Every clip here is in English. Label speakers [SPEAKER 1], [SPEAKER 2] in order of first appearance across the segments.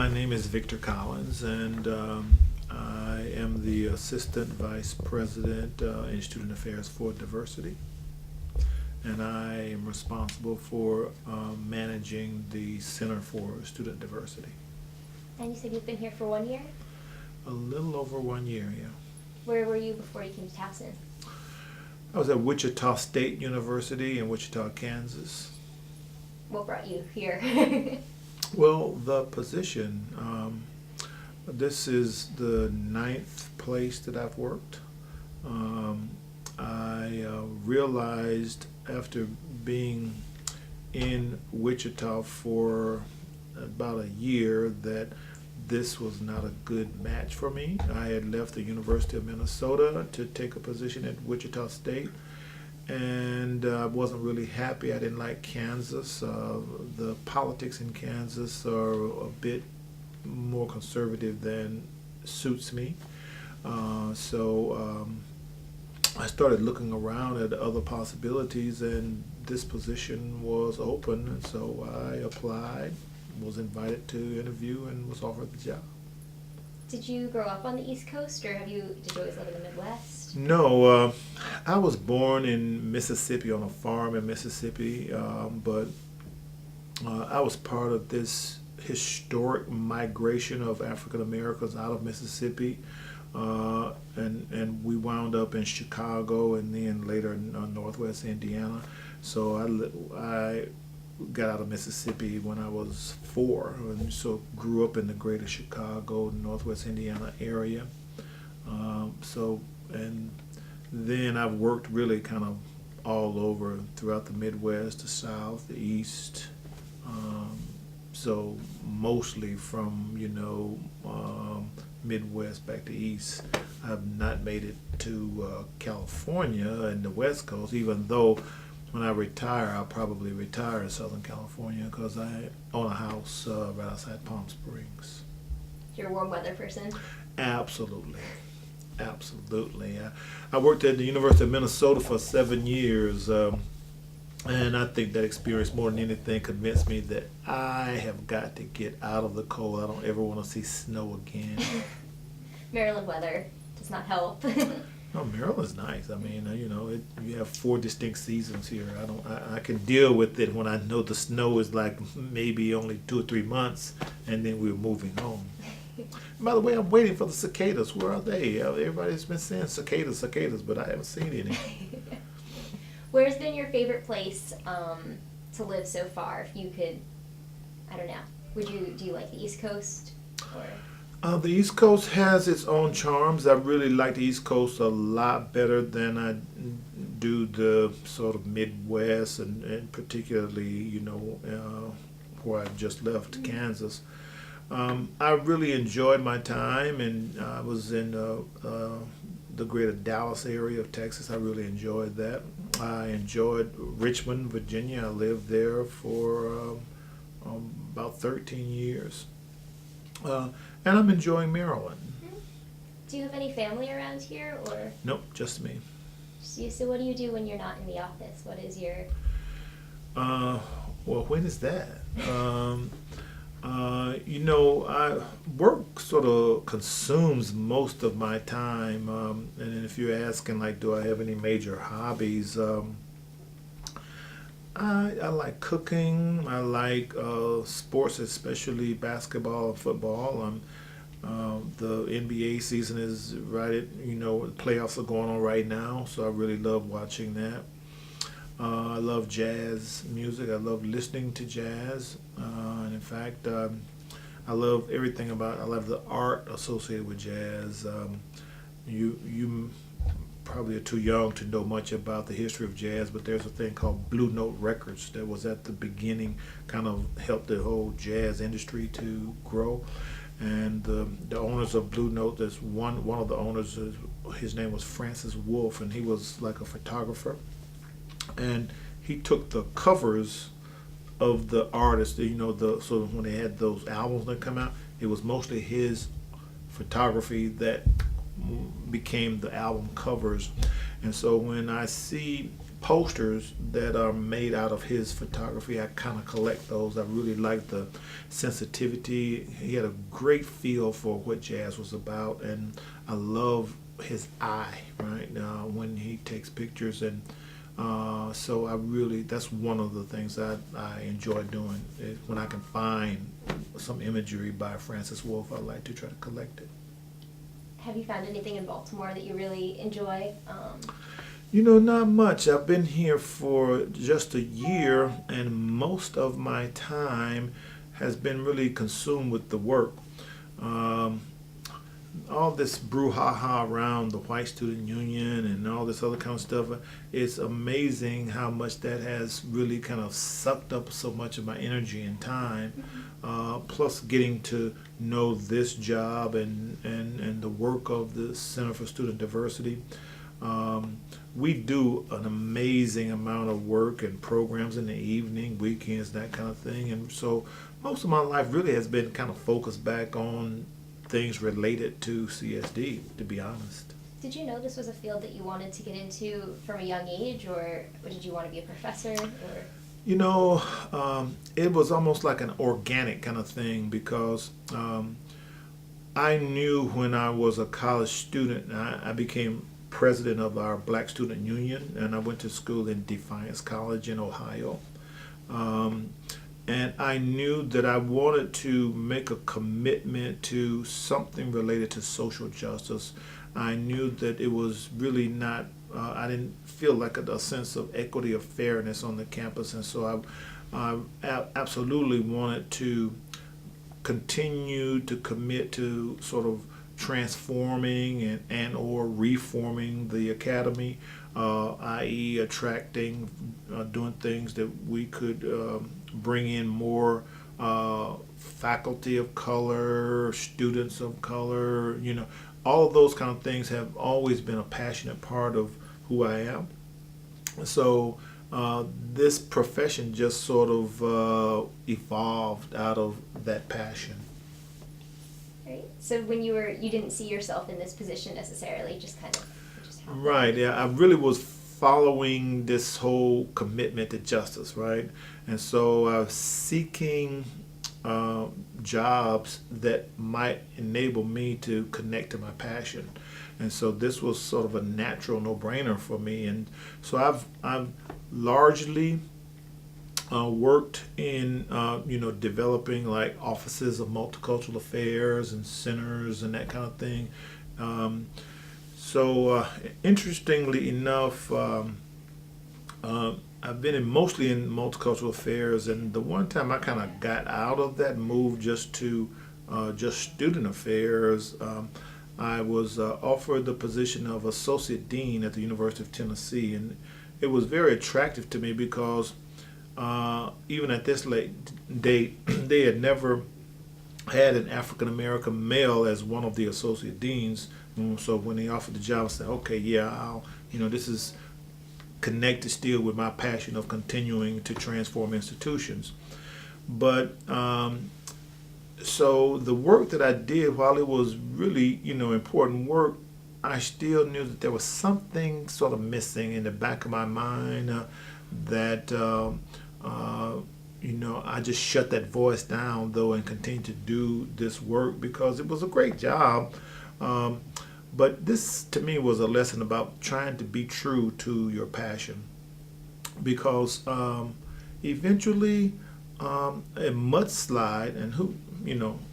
[SPEAKER 1] My name is Victor Collins, and I am the Assistant Vice President in Student Affairs for Diversity. And I am responsible for managing the Center for Student Diversity.
[SPEAKER 2] And you said you've been here for 1 year?
[SPEAKER 1] A little over 1 year, yeah.
[SPEAKER 2] Where were you before you came to Towson?
[SPEAKER 1] I was at Wichita State University in Wichita, Kansas.
[SPEAKER 2] What brought you here?
[SPEAKER 1] Well, the position, this is the 9th place that I've worked. I realized after being in Wichita for about a year that this was not a good match for me. I had left the University of Minnesota to take a position at Wichita State, and I wasn't really happy. I didn't like Kansas. The politics in Kansas are a bit more conservative than suits me. So I started looking around at other possibilities, and this position was open, and so I applied, was invited to interview, and was offered the job.
[SPEAKER 2] Did you grow up on the East Coast, or did you always live in the Midwest?
[SPEAKER 1] No, I was born in Mississippi on a farm in Mississippi, but I was part of this historic migration of African Americans out of Mississippi, and we wound up in Chicago and then later in Northwest Indiana. So I got out of Mississippi when I was 4, and so grew up in the greater Chicago, Northwest Indiana area. And then I've worked really kind of all over throughout the Midwest, the South, the East. So mostly from, Midwest back to East. I've not made it to California and the West Coast, even though when I retire, I'll probably retire in Southern California because I own a house right outside Palm Springs.
[SPEAKER 2] You're a warm weather person?
[SPEAKER 1] Absolutely. Absolutely. I worked at the University of Minnesota for 7 years, and I think that experience more than anything convinced me that I have got to get out of the cold. I don't ever want to see snow again.
[SPEAKER 2] Maryland weather does not help.
[SPEAKER 1] No, Maryland's nice. I mean, you have 4 distinct seasons here. I can deal with it when I know the snow is like maybe only 2 or 3 months, and then we're moving home. By the way, I'm waiting for the cicadas. Where are they? Everybody's been saying cicadas, but I haven't seen any.
[SPEAKER 2] Where's been your favorite place to live so far? If you could, I don't know. Do you like the East Coast? Or?
[SPEAKER 1] The East Coast has its own charms. I really like the East Coast a lot better than I do the sort of Midwest, and particularly, where I just left, Kansas. I really enjoyed my time, and I was in the greater Dallas area of Texas. I really enjoyed that. I enjoyed Richmond, Virginia. I lived there for about 13 years. And I'm enjoying Maryland.
[SPEAKER 2] Do you have any family around here, or?
[SPEAKER 1] Nope, just me.
[SPEAKER 2] So what do you do when you're not in the office? What is your?
[SPEAKER 1] Well, when is that? Work sort of consumes most of my time. And if you're asking, like, do I have any major hobbies? I like cooking. I like sports, especially basketball and football. The NBA season is playoffs are going on right now, so I really love watching that. I love jazz music. I love listening to jazz. And in fact, I love everything I love the art associated with jazz. You probably are too young to know much about the history of jazz, but there's a thing called Blue Note Records that was at the beginning, kind of helped the whole jazz industry to grow. And the owners of Blue Note, there's one of the owners, his name was Francis Wolf, and he was like a photographer. And he took the covers of the artists, so when they had those albums that come out, it was mostly his photography that became the album covers. And so when I see posters that are made out of his photography. I kind of collect those. I really like the sensitivity. He had a great feel for what jazz was about, and I love his eye, right, when he takes pictures. And so that's one of the things I enjoy doing, is when I can find some imagery by Francis Wolff, I like to try to collect it.
[SPEAKER 2] Have you found anything in Baltimore that you really enjoy?
[SPEAKER 1] Not much. I've been here for just a year, and most of my time has been really consumed with the work. Um, all this brouhaha around the white student union and all this other kind of stuff, it's amazing how much that has really kind of sucked up so much of my energy and time. Plus getting to know this job and the work of the Center for Student Diversity. We do an amazing amount of work and programs in the evening, weekends, that kind of thing. And so most of my life really has been kind of focused back on things related to CSD, to be honest.
[SPEAKER 2] Did you know this was a field that you wanted to get into from a young age, or did you want to be a professor?
[SPEAKER 1] It was almost like an organic kind of thing, because I knew when I was a college student, I became president of our Black Student Union, and I went to school in Defiance College in Ohio. And I knew that I wanted to make a commitment to something related to social justice. I knew that it was really not, I didn't feel like a sense of equity or fairness on the campus, and so I absolutely wanted to continue to commit to sort of transforming and or reforming the academy, i.e. attracting, doing things that we could bring in more faculty of color, students of color, all of those kind of things have always been a passionate part of who I am. So this profession just sort of evolved out of that passion.
[SPEAKER 2] Right. So when you didn't see yourself in this position necessarily, just kind of just happened.
[SPEAKER 1] Right. Yeah, I really was following this whole commitment to justice, right? And so I was seeking jobs that might enable me to connect to my passion. And so this was sort of a natural no-brainer for me. And so I've largely worked in developing like offices of multicultural affairs and centers and that kind of thing. Interestingly enough, I've been mostly in multicultural affairs, and the one time I kind of got out of that, moved just to just student affairs, I was offered the position of associate dean at the University of Tennessee, and it was very attractive to me because even at this late date, they had never had an African American male as one of the associate deans. So when they offered the job, I said, okay, yeah, this is connected still with my passion of continuing to transform institutions. But so the work that I did, while it was really, important work, I still knew that there was something sort of missing in the back of my mind that I just shut that voice down, though, and continued to do this work because it was a great job. But this, to me, was a lesson about trying to be true to your passion, because eventually a mudslide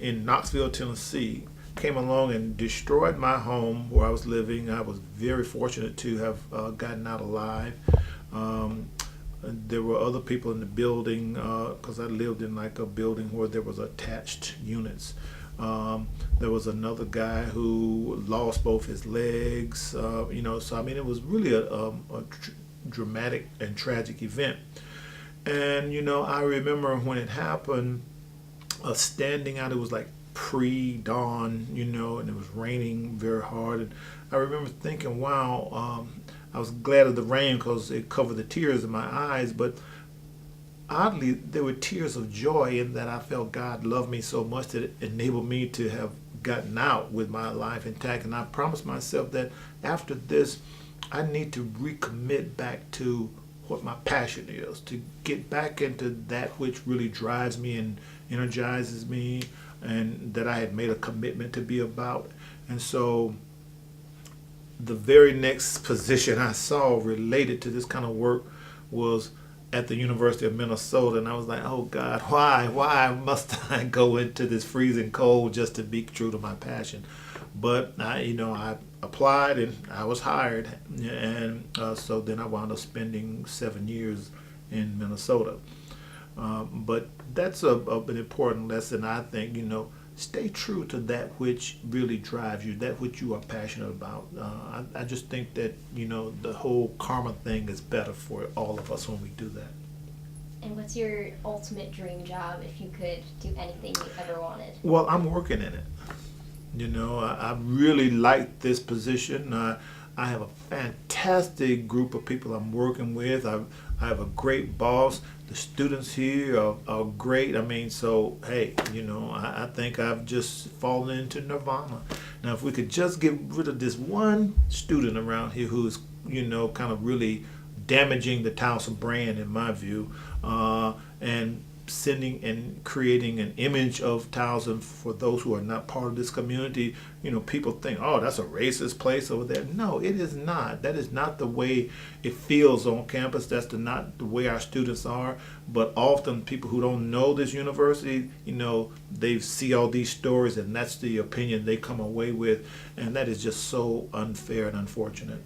[SPEAKER 1] in Knoxville, Tennessee, came along and destroyed my home where I was living. I was very fortunate to have gotten out alive. There were other people in the building because I lived in like a building where there was attached units. There was another guy who lost both his legs, so I mean it was really a dramatic and tragic event. And I remember when it happened, standing out, it was like pre-dawn, and it was raining very hard, and I remember thinking, wow, I was glad of the rain because it covered the tears in my eyes, but oddly, there were tears of joy in that I felt God loved me so much that it enabled me to have gotten out with my life intact. And I promised myself that after this, I need to recommit back to what my passion is, to get back into that which really drives me and energizes me, and that I had made a commitment to be about. And so the very next position I saw related to this kind of work was at the University of Minnesota, and I was like, oh God, why must I go into this freezing cold just to be true to my passion? But I applied and I was hired, and so then I wound up spending 7 years in Minnesota. But that's an important lesson, I think. Stay true to that which really drives you, that which you are passionate about. I just think that the whole karma thing is better for all of us when we do that.
[SPEAKER 2] And what's your ultimate dream job if you could do anything you ever wanted?
[SPEAKER 1] Well, I'm working in it. I really like this position. I have a fantastic group of people I'm working with. I have a great boss. The students here are great. I mean, so hey, I think I've just fallen into nirvana. Now, if we could just get rid of this one student around here who is, kind of really damaging the Towson brand, in my view, and sending and creating an image of Towson for those who are not part of this community. People think, oh, that's a racist place over there. No, it is not. That is not the way it feels on campus. That's not the way our students are. But often people who don't know this university, they see all these stories, and that's the opinion they come away with, and that is just so unfair and unfortunate.